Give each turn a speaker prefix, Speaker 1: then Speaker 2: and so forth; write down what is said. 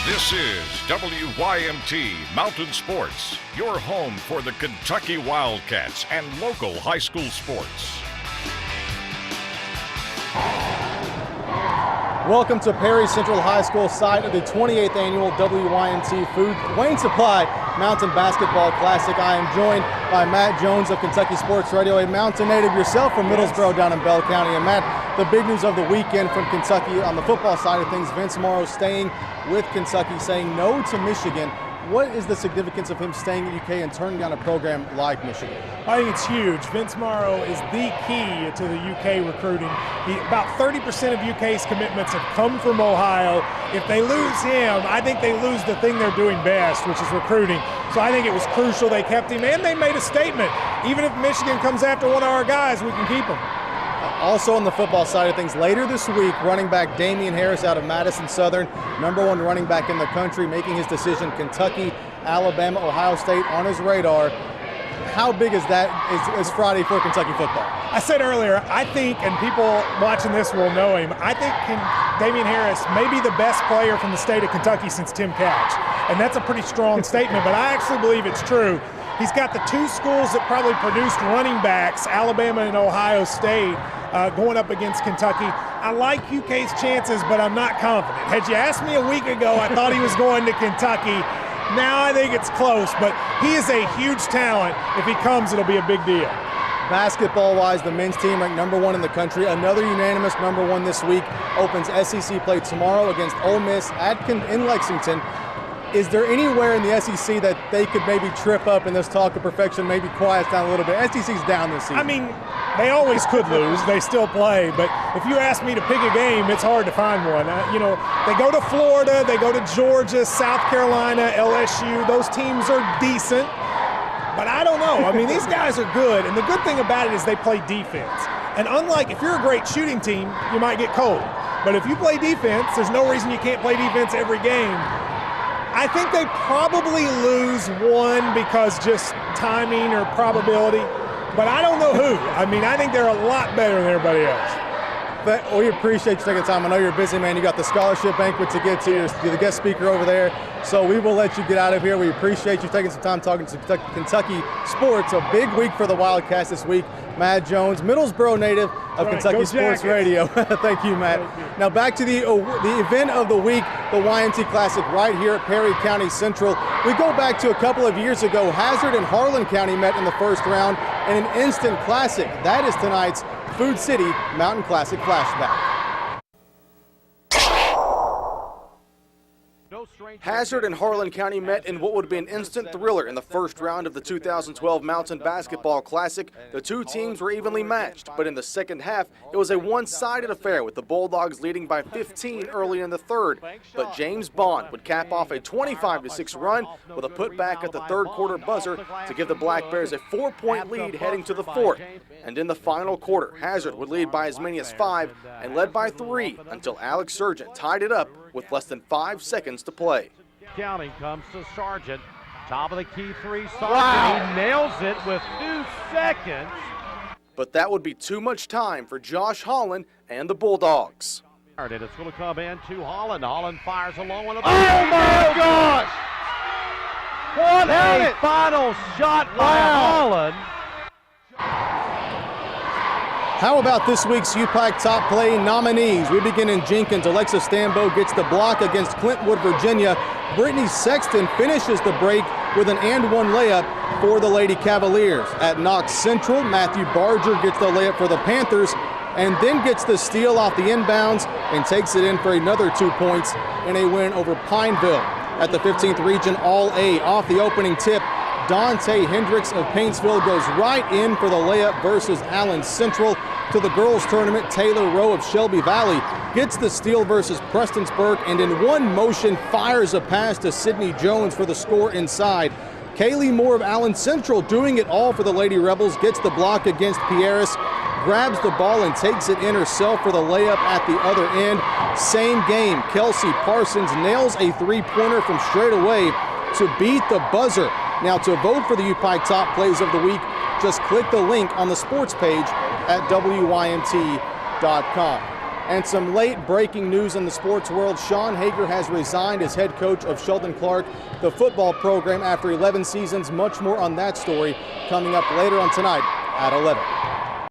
Speaker 1: This is WYMT Mountain Sports, your home for the Kentucky Wildcats and local high school sports.
Speaker 2: Welcome to Perry Central High School site of the 28th annual WYMT Wayne Supply Mountain Basketball Classic. I am joined by Matt Jones of Kentucky Sports Radio, a Mountain native yourself from Middlesboro down in Bell County. And Matt, the big news of the weekend from Kentucky on the football side of things, Vince Morrow staying with Kentucky, saying no to Michigan. What is the significance of him staying at UK and turning down a program like Michigan?
Speaker 3: I think it's huge. Vince Morrow is the key to the UK recruiting. About 30% of UK's commitments have come from Ohio. If they lose him, I think they lose the thing they're doing best, which is recruiting. So I think it was crucial they kept him, and they made a statement. Even if Michigan comes after one of our guys, we can keep him.
Speaker 2: Also on the football side of things, later this week, running back Damian Harris out of Madison Southern, #1 running back in the country, making his decision. Kentucky, Alabama, Ohio State on his radar. How big is that is Friday for Kentucky football?
Speaker 3: I said earlier, I think, and people watching this will know him, I think Damian Harris may be the best player from the state of Kentucky since Tim Couch. And that's a pretty strong statement, but I actually believe it's true. He's got the two schools that probably produced running backs, Alabama and Ohio State, going up against Kentucky. I like UK's chances, but I'm not confident. Had you asked me a week ago, I thought he was going to Kentucky. Now I think it's close, but he is a huge talent. If he comes, it'll be a big deal.
Speaker 2: Basketball-wise, the men's team ranked #1 in the country. Another unanimous #1 this week. Opens SEC play tomorrow against Ole Miss in Lexington. Is there anywhere in the SEC that they could maybe trip up in this talk of perfection, maybe quiet down a little bit? SEC's down this season.
Speaker 3: I mean, they always could lose. They still play. But if you ask me to pick a game, it's hard to find one. They go to Florida, they go to Georgia, South Carolina, LSU. Those teams are decent. But I don't know. I mean, these guys are good. And the good thing about it is they play defense. And unlike if you're a great shooting team, you might get cold. But if you play defense, there's no reason you can't play defense every game. I think they probably lose one because just timing or probability, but I don't know who. I mean, I think they're a lot better than everybody else.
Speaker 2: But we appreciate you taking time. I know you're a busy man. You got the scholarship banquet to get to. You're the guest speaker over there. So we will let you get out of here. We appreciate you taking some time talking to Kentucky sports. A big week for the Wildcats this week. Matt Jones, Middlesboro native of Kentucky Sports Radio. Thank you, Matt.
Speaker 3: Thank you.
Speaker 2: Now back to the event of the week, the YMT Classic right here at Perry County Central. We go back to a couple of years ago. Hazard and Harlan County met in the first round in an instant classic. That is tonight's Food City Mountain Classic flashback. Hazard and Harlan County met in what would be an instant thriller in the first round of the 2012 Mountain Basketball Classic. The two teams were evenly matched, but in the second half, it was a one-sided affair with the Bulldogs leading by 15 early in the third. But James Bond would cap off a 25-6 run with a putback at the third quarter buzzer to give the Black Bears a 4-point lead heading to the fourth. And in the final quarter, Hazard would lead by as many as 5 and led by 3 until Alex Sargent tied it up with less than 5 seconds to play.
Speaker 4: Counting comes to Sargent. Top of the key three, Sargent. Wow. He nails it with 2 seconds.
Speaker 2: But that would be too much time for Josh Holland and the Bulldogs.
Speaker 4: And it's going to come in to Holland. Holland fires a long one.
Speaker 5: Oh my gosh!
Speaker 4: What a final shot by Holland.
Speaker 2: How about this week's UPAC Top Play nominees? We begin in Jenkins. Alexa Stambo gets the block against Clintwood, Virginia. Brittany Sexton finishes the break with an and-one layup for the Lady Cavaliers. At Knox Central, Matthew Barger gets the layup for the Panthers and then gets the steal off the inbounds and takes it in for another 2 points in a win over Pineville. At the 15th Region All-A, off the opening tip, Dante Hendricks of Paintsville goes right in for the layup versus Allen Central. To the girls tournament, Taylor Rowe of Shelby Valley gets the steal versus Prestonsburg and in one motion fires a pass to Sydney Jones for the score inside. Kaylee Moore of Allen Central doing it all for the Lady Rebels, gets the block against Pieris, grabs the ball and takes it in herself for the layup at the other end. Same game, Kelsey Parsons nails a three-pointer from straight away to beat the buzzer. Now to vote for the UPI Top Plays of the Week, just click the link on the sports page at WYMT.com. And some late breaking news in the sports world. Sean Hager has resigned as head coach of Sheldon Clark, the football program, after 11 seasons. Much more on that story coming up later on tonight at 11.